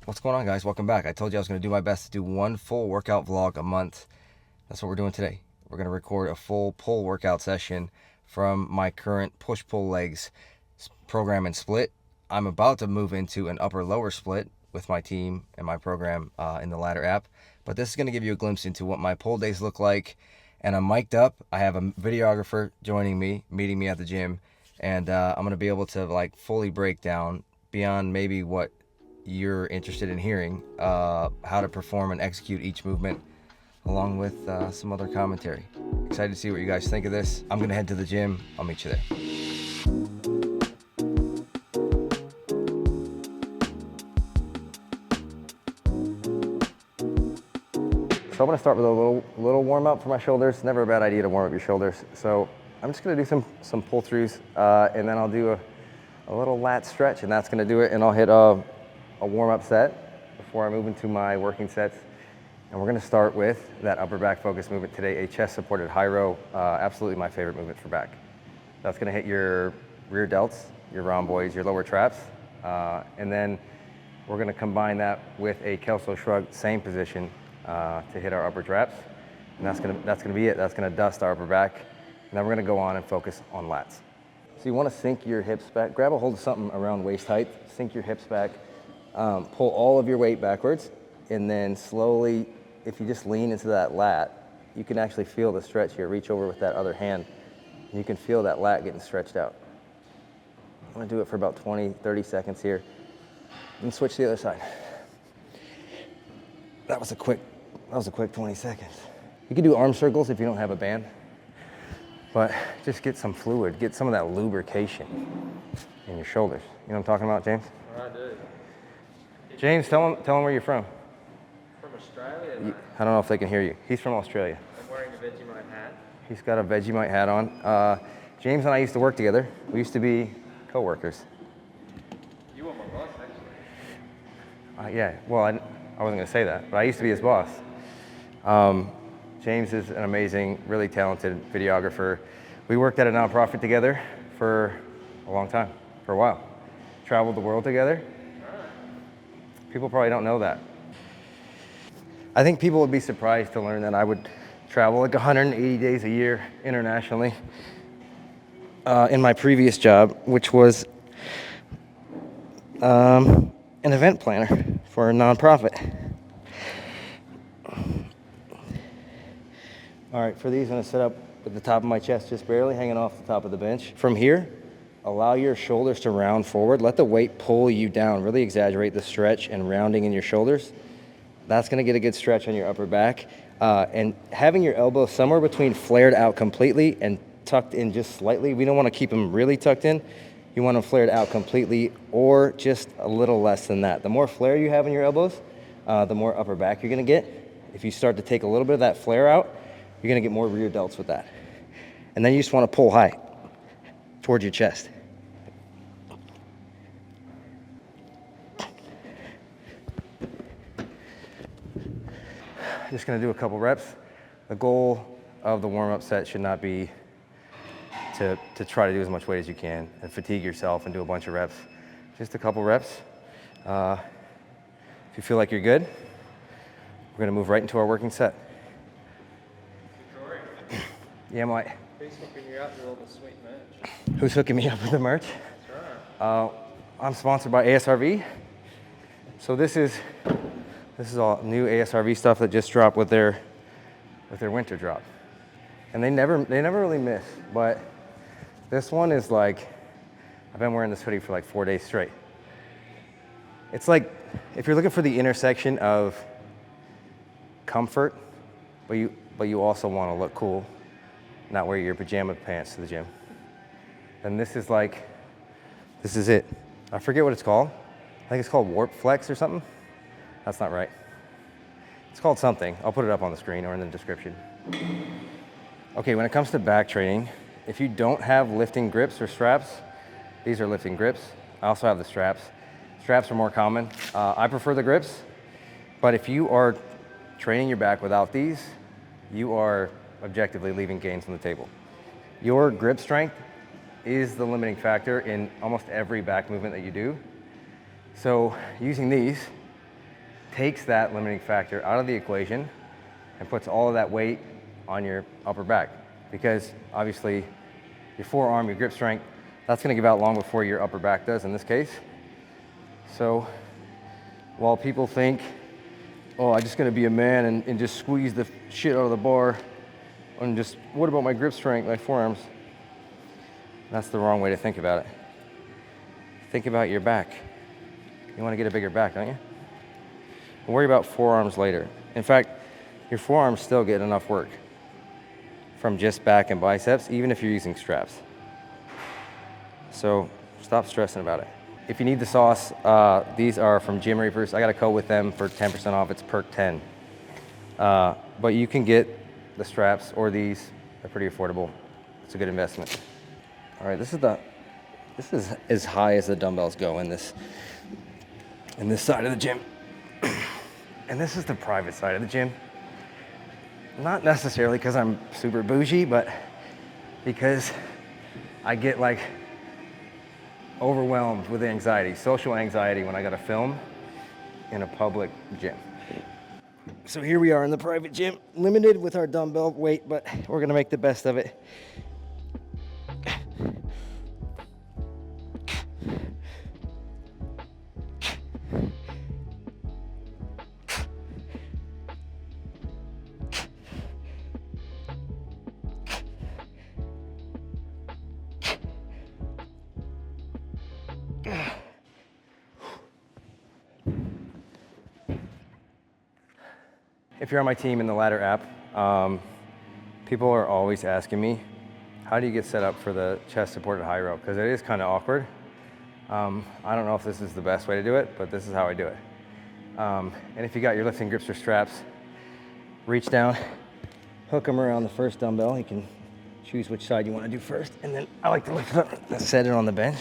What's going on, guys? Welcome back. I told you I was going to do my best to do one full workout vlog a month. That's what we're doing today. We're going to record a full pull workout session from my current push-pull legs program and split. I'm about to move into an upper-lower split with my team and my program in the Ladder app. But this is going to give you a glimpse into what my pull days look like. And I'm mic'd up. I have a videographer joining me, meeting me at the gym. And I'm going to be able to fully break down beyond maybe what you're interested in hearing, how to perform and execute each movement, along with some other commentary. Excited to see what you guys think of this. I'm gonna head to the gym. I'll meet you there. So I'm gonna start with a little warm up for my shoulders. Never a bad idea to warm up your shoulders. So I'm just gonna do some pull throughs, and then I'll do a little lat stretch, and that's gonna do it. And I'll hit a warm-up set before I move into my working sets. And we're gonna start with that upper back focus movement today, a chest supported high row, absolutely my favorite movement for back. That's gonna hit your rear delts, your rhomboids, your lower traps. And then we're gonna combine that with a Kelso Shrug, same position, to hit our upper traps. And that's gonna be it. That's gonna dust our upper back. And then we're gonna go on and focus on lats. So you wanna sink your hips back, grab a hold of something around waist height, sink your hips back, pull all of your weight backwards, and then slowly, if you just lean into that lat, you can actually feel the stretch here. Reach over with that other hand, and you can feel that lat getting stretched out. I'm gonna do it for about 20, 30 seconds here, and switch to the other side. That was a quick 20 seconds. You can do arm circles if you don't have a band, but just get some fluid, get some of that lubrication in your shoulders. You know what I'm talking about, James? I do. James, tell him where you're from. From Australia? I don't know if they can hear you. He's from Australia. I'm wearing a Vegemite hat. He's got a Vegemite hat on. James and I used to work together. We used to be co-workers. You were my boss, actually. Yeah, well, I wasn't gonna say that, but I used to be his boss. James is an amazing, really talented videographer. We worked at a nonprofit together for a long time, for a while. Traveled the world together. People probably don't know that. I think people would be surprised to learn that I would travel like 180 days a year internationally in my previous job, which was an event planner for a nonprofit. All right, for these, I'm gonna sit up at the top of my chest, just barely hanging off the top of the bench. From here, allow your shoulders to round forward. Let the weight pull you down. Really exaggerate the stretch and rounding in your shoulders. That's gonna get a good stretch on your upper back. And having your elbows somewhere between flared out completely and tucked in just slightly. We don't wanna keep them really tucked in. You want them flared out completely or just a little less than that. The more flare you have in your elbows, the more upper back you're gonna get. If you start to take a little bit of that flare out, you're gonna get more rear delts with that. And then you just wanna pull high towards your chest. Just gonna do a couple reps. The goal of the warm-up set should not be to try to do as much weight as you can and fatigue yourself and do a bunch of reps. Just a couple reps. If you feel like you're good, we're gonna move right into our working set. Yeah, Mike. Who's hooking you up with all the sweet merch? Who's hooking me up with the merch? That's right. I'm sponsored by ASRV. So this is all new ASRV stuff that just dropped with their winter drop. And they never really miss, but this one is like, I've been wearing this hoodie for like 4 days straight. It's like, if you're looking for the intersection of comfort, but you also want to look cool, not wear your pajama pants to the gym, then this is it. I forget what it's called. I think it's called Warp Flex or something. That's not right. It's called something. I'll put it up on the screen or in the description. Okay, when it comes to back training, if you don't have lifting grips or straps, these are lifting grips. I also have the straps. Straps are more common. I prefer the grips, but if you are training your back without these, you are objectively leaving gains on the table. Your grip strength is the limiting factor in almost every back movement that you do. So using these, takes that limiting factor out of the equation and puts all of that weight on your upper back. Because obviously your forearm, your grip strength, that's gonna give out long before your upper back does in this case. So while people think, oh, I'm just gonna be a man and just squeeze the shit out of the bar and just, what about my grip strength, my forearms? That's the wrong way to think about it. Think about your back. You wanna get a bigger back, don't you? Worry about forearms later. In fact, your forearms still get enough work from just back and biceps, even if you're using straps. So stop stressing about it. If you need the sauce, these are from Gym Reapers. I got a code with them for 10% off. It's Perk10. But you can get the straps or these. They're pretty affordable. It's a good investment. All right, this is as high as the dumbbells go in this side of the gym. And this is the private side of the gym. Not necessarily because I'm super bougie, but because I get like overwhelmed with anxiety, social anxiety when I gotta film in a public gym. So here we are in the private gym, limited with our dumbbell weight, but we're gonna make the best of it. If you're on my team in the ladder app, people are always asking me, how do you get set up for the chest supported high row? Because it is kind of awkward. I don't know if this is the best way to do it, but this is how I do it. And if you got your lifting grips or straps, reach down, hook them around the first dumbbell. You can choose which side you want to do first. And then I like to lift it up and set it on the bench,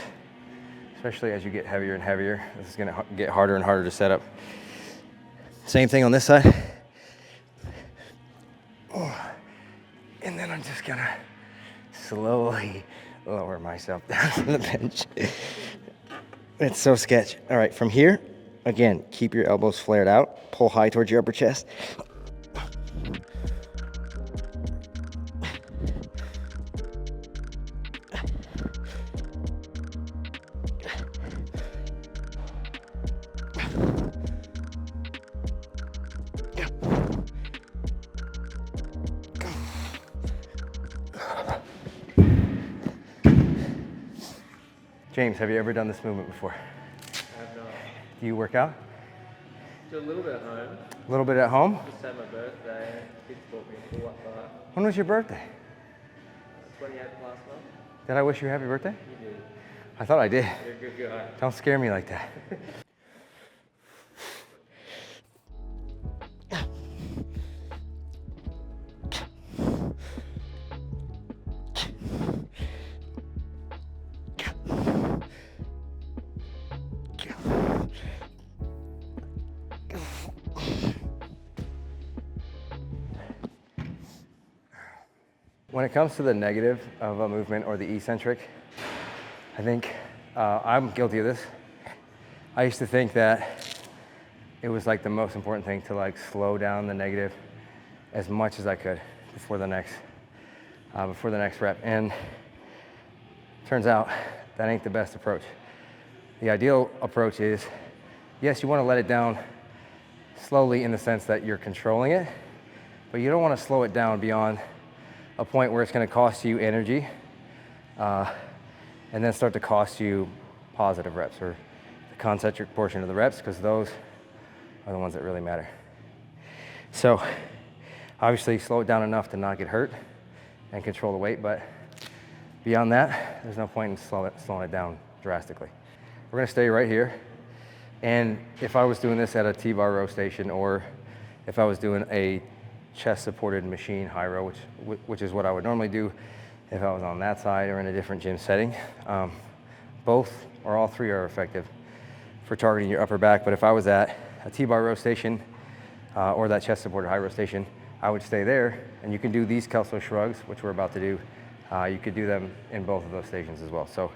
especially as you get heavier and heavier. This is gonna get harder and harder to set up. Same thing on this side. And then I'm just gonna slowly lower myself down to the bench. It's so sketch. All right, from here, again, keep your elbows flared out, pull high towards your upper chest. James, have you ever done this movement before? I have not. Do you work out? Do a little bit at home. A little bit at home? Just had my birthday. Kids bought me a pull-up bar. When was your birthday? 28th last month. Did I wish you a happy birthday? You did. I thought I did. You're a good guy. Don't scare me like that. When it comes to the negative of a movement or the eccentric, I think I'm guilty of this. I used to think that it was like the most important thing to like slow down the negative as much as I could before the next rep. And turns out that ain't the best approach. The ideal approach is, yes, you want to let it down slowly in the sense that you're controlling it, but you don't want to slow it down beyond a point where it's going to cost you energy and then start to cost you positive reps or the concentric portion of the reps, because those are the ones that really matter. So obviously slow it down enough to not get hurt and control the weight, but beyond that, there's no point in slowing it down drastically. We're going to stay right here. And if I was doing this at a T-bar row station, or if I was doing a chest supported machine high row, which is what I would normally do if I was on that side or in a different gym setting, both or all three are effective for targeting your upper back. But if I was at a T-bar row station or that chest supported high row station, I would stay there. And you can do these Kelso Shrugs, which we're about to do. You could do them in both of those stations as well. So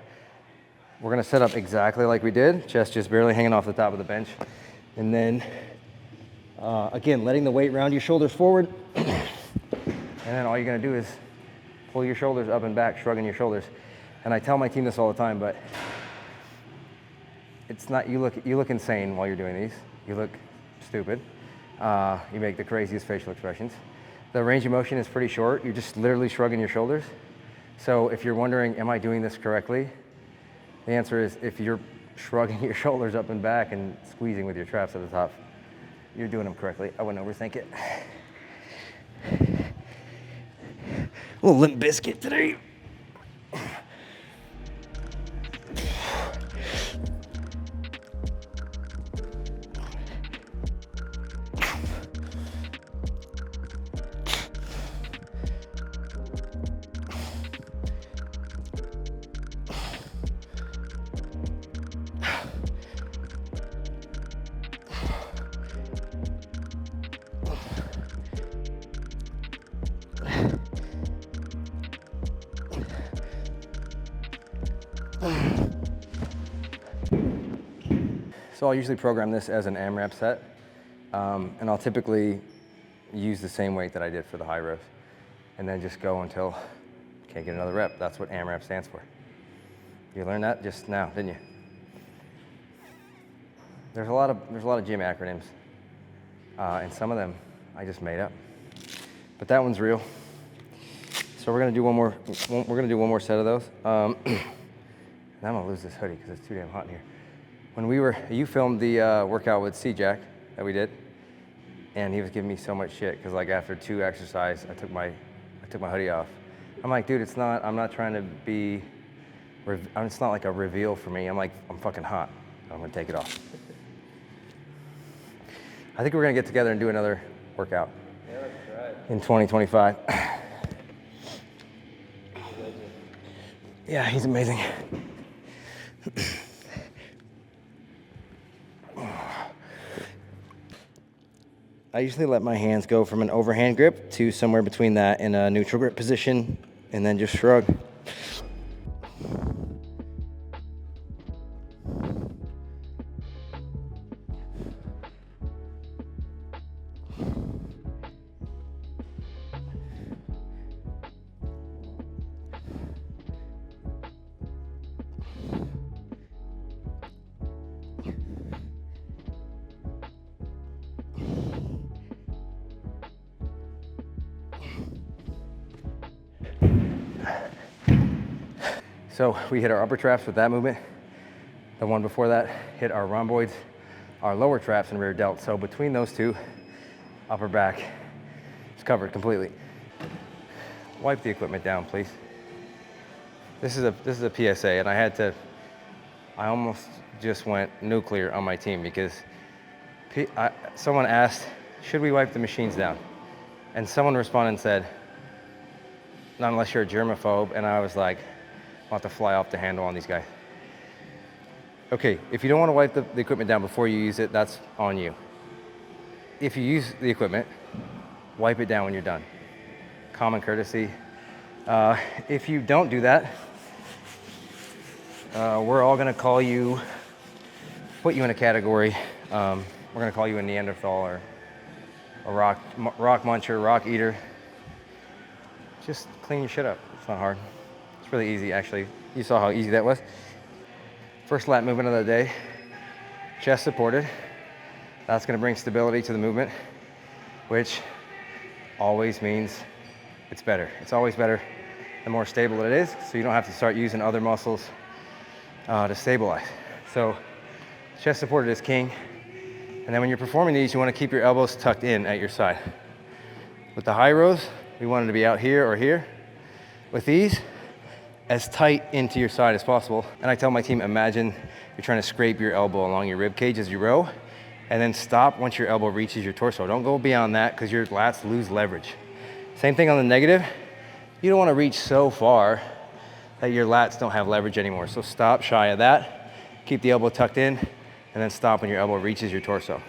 we're gonna set up exactly like we did, chest just barely hanging off the top of the bench. And then Again, letting the weight round your shoulders forward. And then all you're gonna do is pull your shoulders up and back, shrugging your shoulders. And I tell my team this all the time, but it's not, you look insane while you're doing these. You look stupid. You make the craziest facial expressions. The range of motion is pretty short. You're just literally shrugging your shoulders. So if you're wondering, am I doing this correctly? The answer is, if you're shrugging your shoulders up and back and squeezing with your traps at the top, you're doing them correctly. I wouldn't overthink it. A little Limp Biscuit today. So I'll usually program this as an AMRAP set, and I'll typically use the same weight that I did for the high rows, and then just go until I can't get another rep. That's what AMRAP stands for. You learned that just now, didn't you? There's a lot of gym acronyms, and some of them I just made up, but that one's real. So we're gonna do one more set of those. And I'm gonna lose this hoodie because it's too damn hot in here. When you filmed the workout with C-Jack that we did, and he was giving me so much shit because like after 2 exercises, I took my hoodie off. I'm like, dude, I'm not trying to be, it's not like a reveal for me. I'm like, I'm fucking hot. I'm gonna take it off. I think we're gonna get together and do another workout. Yeah, that's right. In 2025. Yeah, he's amazing. I usually let my hands go from an overhand grip to somewhere between that and a neutral grip position, and then just shrug. So we hit our upper traps with that movement. The one before that hit our rhomboids, our lower traps, and rear delts. So between those two, upper back is covered completely. Wipe the equipment down, please. This is a PSA, and I almost just went nuclear on my team because someone asked, should we wipe the machines down? And someone responded and said, not unless you're a germaphobe, and I was like, I'm about to fly off the handle on these guys. Okay, if you don't want to wipe the equipment down before you use it, that's on you. If you use the equipment, wipe it down when you're done. Common courtesy. If you don't do that, we're all gonna call you, put you in a category. We're gonna call you a Neanderthal or a rock muncher, rock eater. Just clean your shit up. It's not hard. It's really easy, actually. You saw how easy that was. First lat movement of the day, chest supported. That's gonna bring stability to the movement, which always means it's better. It's always better the more stable it is, so you don't have to start using other muscles to stabilize. So chest supported is king. And then when you're performing these, you wanna keep your elbows tucked in at your side. With the high rows, we want them to be out here or here. With these, as tight into your side as possible. And I tell my team, imagine you're trying to scrape your elbow along your rib cage as you row, and then stop once your elbow reaches your torso. Don't go beyond that because your lats lose leverage. Same thing on the negative. You don't want to reach so far that your lats don't have leverage anymore. So stop shy of that, keep the elbow tucked in, and then stop when your elbow reaches your torso.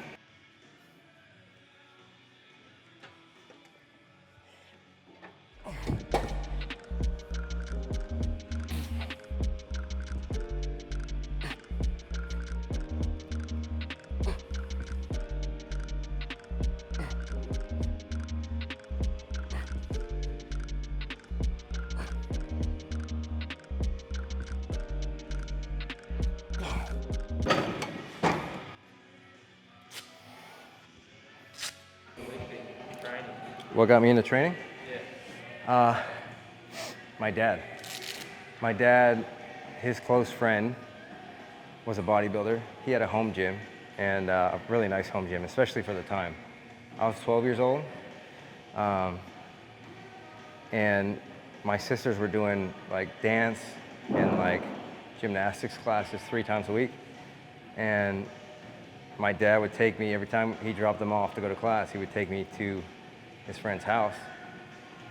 What got me into training? Yeah. My dad. My dad, his close friend, was a bodybuilder. He had a home gym, and a really nice home gym, especially for the time. I was 12 years old, and my sisters were doing like dance and like gymnastics classes 3 times a week. And my dad would take me, every time he dropped them off to go to class, he would take me to his friend's house,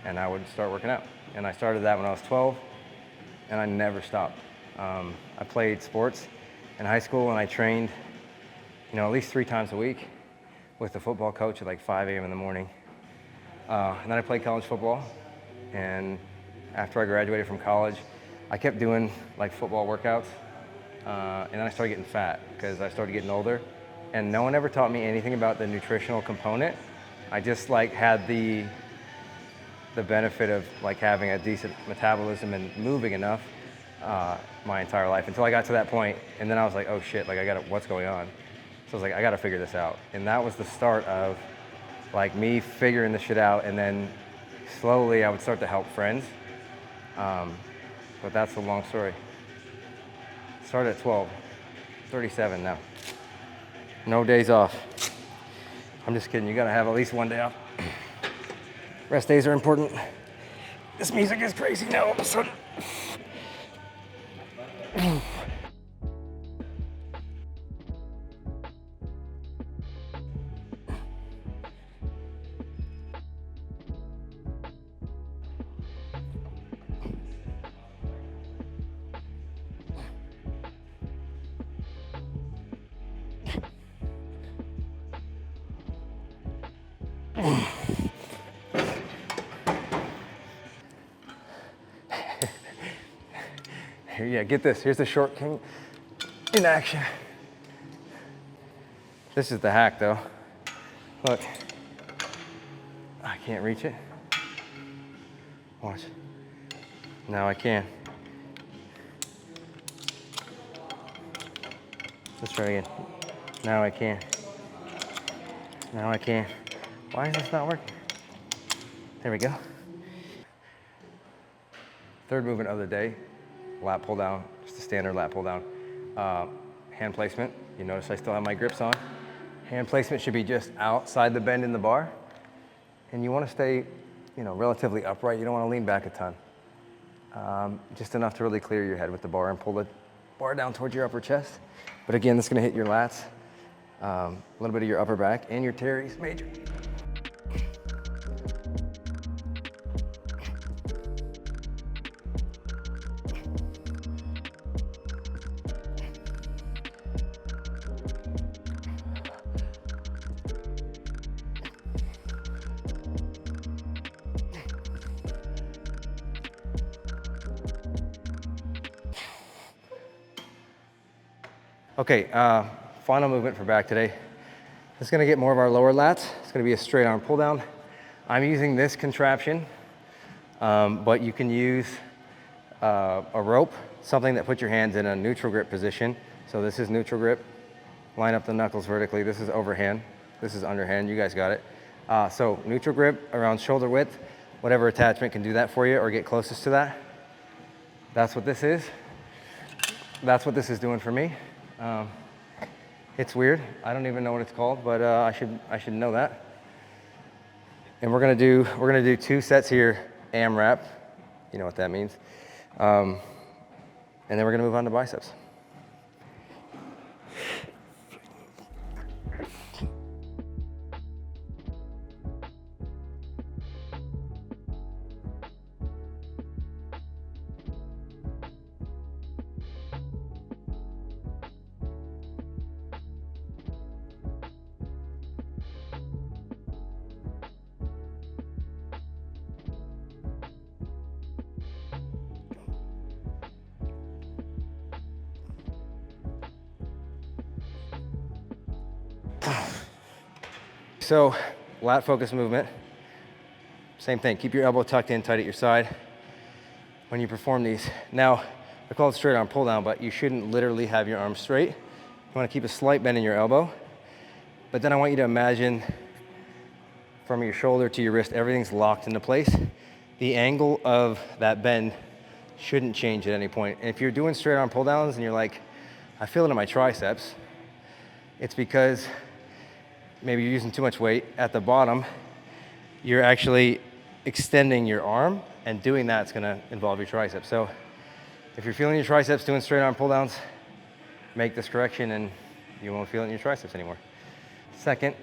and I would start working out. And I started that when I was 12, and I never stopped. I played sports in high school, and I trained, at least 3 times a week with the football coach at like 5 a.m. in the morning. And then I played college football, and after I graduated from college, I kept doing like football workouts, and then I started getting fat because I started getting older, and no one ever taught me anything about the nutritional component. I just like had the benefit of like having a decent metabolism and moving enough my entire life until I got to that point, and then I was like, oh shit, like what's going on? So I was like, I gotta figure this out, and that was the start of like me figuring this shit out, and then slowly I would start to help friends. But that's a long story. Started at 12, 37 now. No days off. I'm just kidding, you gotta have at least one day off. Rest days are important. This music is crazy now all of a sudden. Here, yeah, get this. Here's the short king in action. This is the hack though. Look, I can't reach it. Watch. Now I can. Let's try again. Now I can. Now I can. Why is this not working? There we go. Third movement of the day, lat pull down, just a standard lat pull down. Hand placement, you notice I still have my grips on. Hand placement should be just outside the bend in the bar. And you wanna stay, relatively upright. You don't wanna lean back a ton. Just enough to really clear your head with the bar and pull the bar down towards your upper chest. But again, this is gonna hit your lats, a little bit of your upper back and your teres major. Okay, final movement for back today. It's gonna get more of our lower lats. It's gonna be a straight arm pull down. I'm using this contraption, but you can use a rope, something that puts your hands in a neutral grip position. So this is neutral grip. Line up the knuckles vertically. This is overhand. This is underhand. You guys got it. So neutral grip around shoulder width. Whatever attachment can do that for you or get closest to that. That's what this is. That's what this is doing for me. It's weird. I don't even know what it's called, but I should know that. And we're gonna do 2 sets here, AMRAP. You know what that means. And then we're gonna move on to biceps. So, lat focus movement. Same thing, keep your elbow tucked in tight at your side when you perform these. Now, I call it straight arm pull down, but you shouldn't literally have your arms straight. You wanna keep a slight bend in your elbow, but then I want you to imagine from your shoulder to your wrist, everything's locked into place. The angle of that bend shouldn't change at any point. And if you're doing straight arm pull downs and you're like, I feel it in my triceps, it's because maybe you're using too much weight. At the bottom, you're actually extending your arm, and doing that's gonna involve your triceps. So if you're feeling your triceps doing straight arm pull downs, make this correction and you won't feel it in your triceps anymore. Second,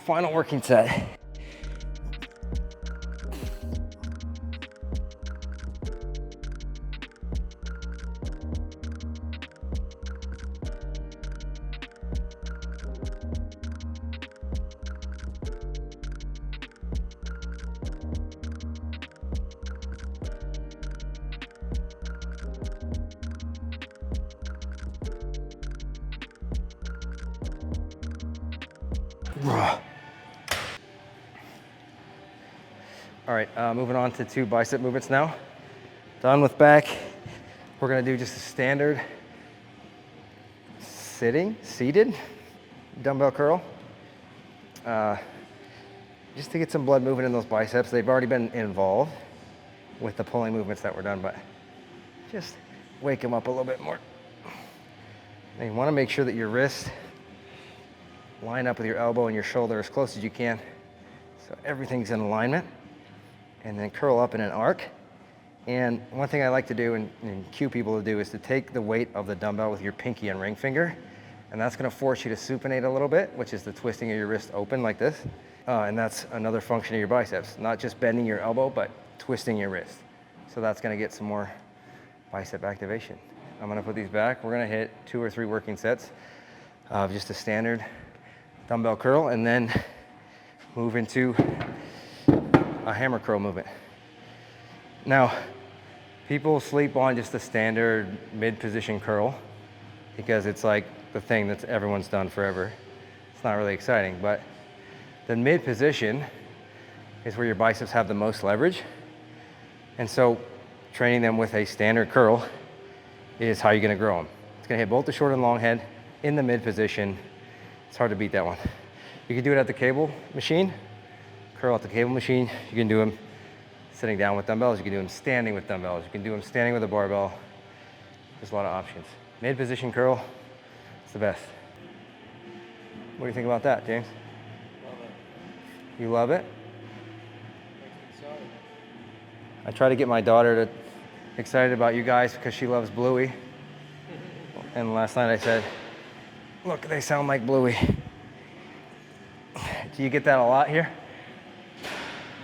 final working set. All right, moving on to 2 bicep movements now. Done with back. We're gonna do just a standard seated dumbbell curl. Just to get some blood moving in those biceps. They've already been involved with the pulling movements that were done, but just wake them up a little bit more. And you wanna make sure that your wrist line up with your elbow and your shoulder as close as you can, so everything's in alignment. And then curl up in an arc. And one thing I like to do and cue people to do is to take the weight of the dumbbell with your pinky and ring finger, and that's gonna force you to supinate a little bit, which is the twisting of your wrist open like this. And that's another function of your biceps, not just bending your elbow, but twisting your wrist. So that's gonna get some more bicep activation. I'm gonna put these back. We're gonna hit 2 or 3 working sets of just a standard dumbbell curl, and then move into a hammer curl movement. Now, people sleep on just the standard mid-position curl because it's like the thing that everyone's done forever. It's not really exciting, but the mid-position is where your biceps have the most leverage. And so training them with a standard curl is how you're gonna grow them. It's gonna hit both the short and long head in the mid-position. It's hard to beat that one. You can do it at the cable machine. Curl at the cable machine. You can do them sitting down with dumbbells. You can do them standing with dumbbells. You can do them standing with a barbell. There's a lot of options. Mid-position curl, it's the best. What do you think about that, James? Love it. You love it? Makes me excited. I try to get my daughter to excited about you guys because she loves Bluey. And last night I said, look, they sound like Bluey. Do you get that a lot here?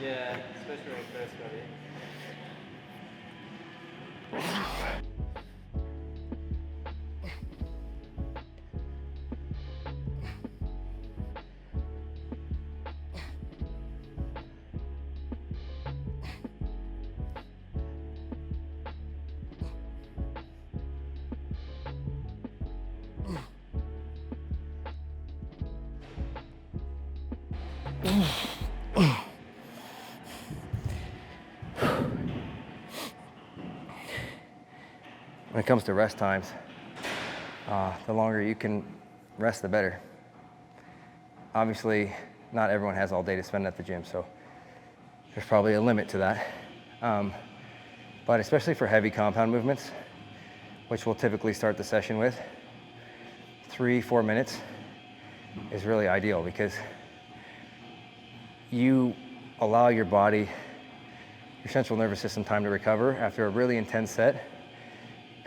Yeah, especially when I first got it. When it comes to rest times, the longer you can rest, the better. Obviously, not everyone has all day to spend at the gym, so there's probably a limit to that. But especially for heavy compound movements, which we'll typically start the session with, 3-4 minutes is really ideal because you allow your body, your central nervous system, time to recover after a really intense set.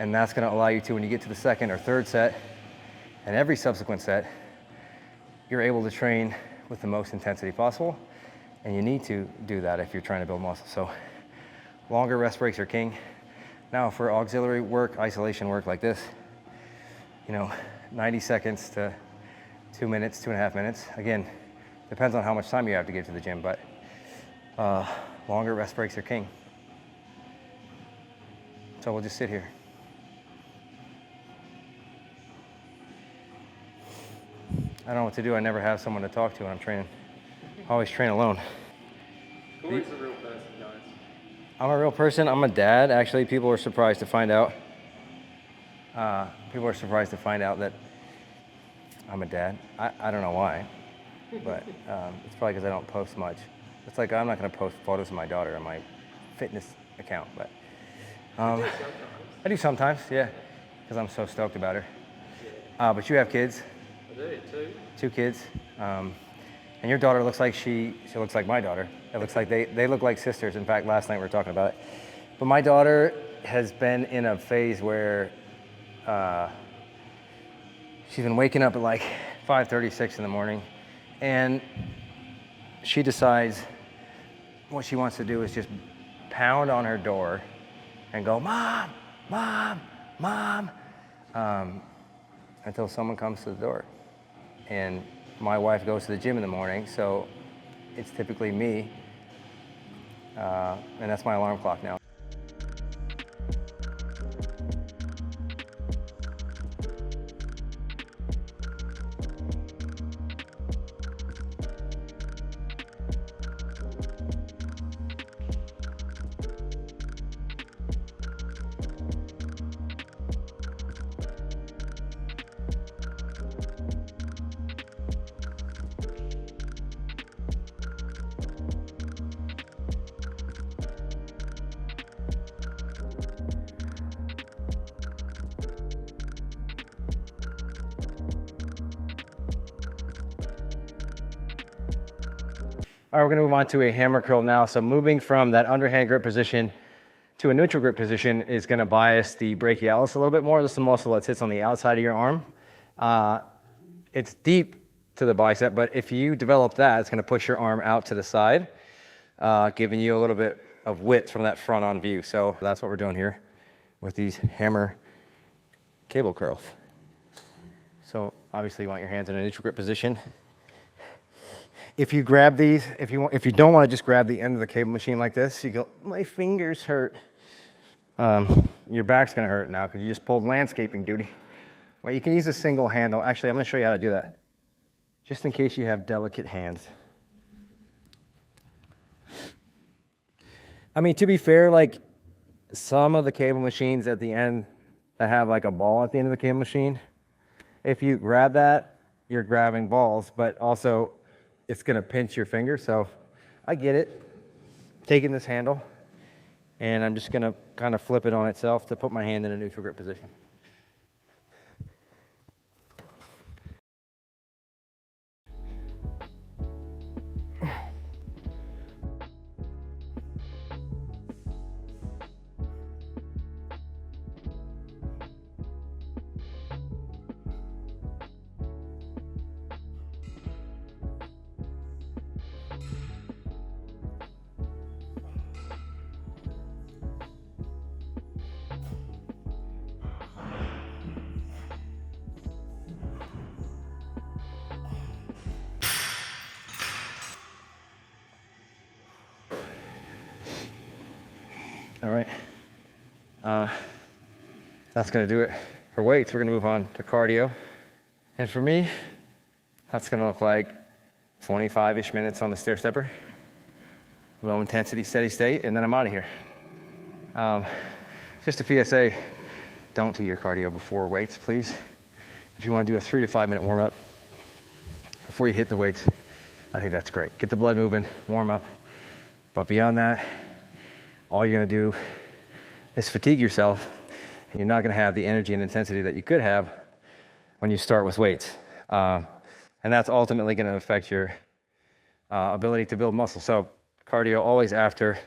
And that's gonna allow you to, when you get to the second or third set, and every subsequent set, you're able to train with the most intensity possible. And you need to do that if you're trying to build muscle. So longer rest breaks are king. Now for auxiliary work, isolation work like this, 90 seconds to 2 minutes, 2.5 minutes. Again, depends on how much time you have to get to the gym, but longer rest breaks are king. So we'll just sit here. I don't know what to do. I never have someone to talk to when I'm training. I always train alone. Corey's a real person, guys. I'm a real person. I'm a dad. Actually, people are surprised to find out. People are surprised to find out that I'm a dad. I don't know why, but it's probably because I don't post much. It's like I'm not going to post photos of my daughter on my fitness account, but I do sometimes, yeah, because I'm so stoked about her. But you have kids. I do, too. 2 kids. And your daughter looks like she looks like my daughter. It looks like they look like sisters. In fact, last night we were talking about it. But my daughter has been in a phase where she's been waking up at like 5:36 in the morning, and she decides what she wants to do is just pound on her door and go, "Mom, Mom, Mom," until someone comes to the door. And my wife goes to the gym in the morning, so it's typically me, and that's my alarm clock now. All right, we're gonna move on to a hammer curl now. So moving from that underhand grip position to a neutral grip position is gonna bias the brachialis a little bit more. This is the muscle that sits on the outside of your arm. It's deep to the bicep, but if you develop that, it's gonna push your arm out to the side, giving you a little bit of width from that front on view. So that's what we're doing here with these hammer cable curls. So obviously you want your hands in a neutral grip position. If you grab these, if you don't want to just grab the end of the cable machine like this, you go, my fingers hurt. Your back's gonna hurt now because you just pulled landscaping duty. Well, you can use a single handle. Actually, I'm gonna show you how to do that, just in case you have delicate hands. I mean, to be fair, like some of the cable machines at the end that have like a ball at the end of the cable machine, if you grab that, you're grabbing balls, but also it's gonna pinch your finger. So I get it. Taking this handle, and I'm just gonna kind of flip it on itself to put my hand in a neutral grip position. All right, that's gonna do it for weights. We're gonna move on to cardio. And for me, that's gonna look like 25-ish minutes on the stair stepper, low intensity, steady state, and then I'm out of here. Just a PSA, don't do your cardio before weights, please. If you wanna do a 3 to 5 minute warm up before you hit the weights, I think that's great. Get the blood moving, warm up. But beyond that, all you're gonna do is fatigue yourself, and you're not gonna have the energy and intensity that you could have when you start with weights. And that's ultimately gonna affect your ability to build muscle. So cardio always after,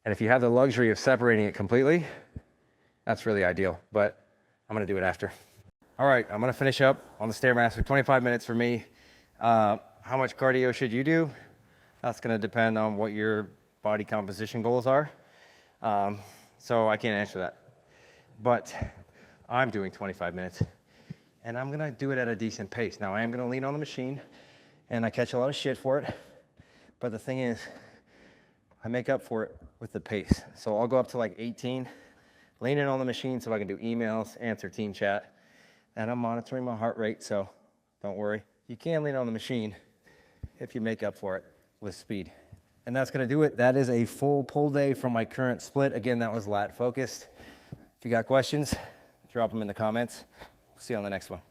and if you have the luxury of separating it completely, that's really ideal, but I'm gonna do it after. All right, I'm gonna finish up on the Stairmaster, 25 minutes for me. How much cardio should you do? That's gonna depend on what your body composition goals are. So I can't answer that, but I'm doing 25 minutes, and I'm gonna do it at a decent pace. Now I am gonna lean on the machine, and I catch a lot of shit for it, but the thing is, I make up for it with the pace. So I'll go up to like 18, leaning on the machine so I can do emails, answer team chat, and I'm monitoring my heart rate, so don't worry. You can lean on the machine if you make up for it with speed. And that's gonna do it. That is a full pull day from my current split. Again, that was lat focused. If you got questions, drop them in the comments. See you on the next one.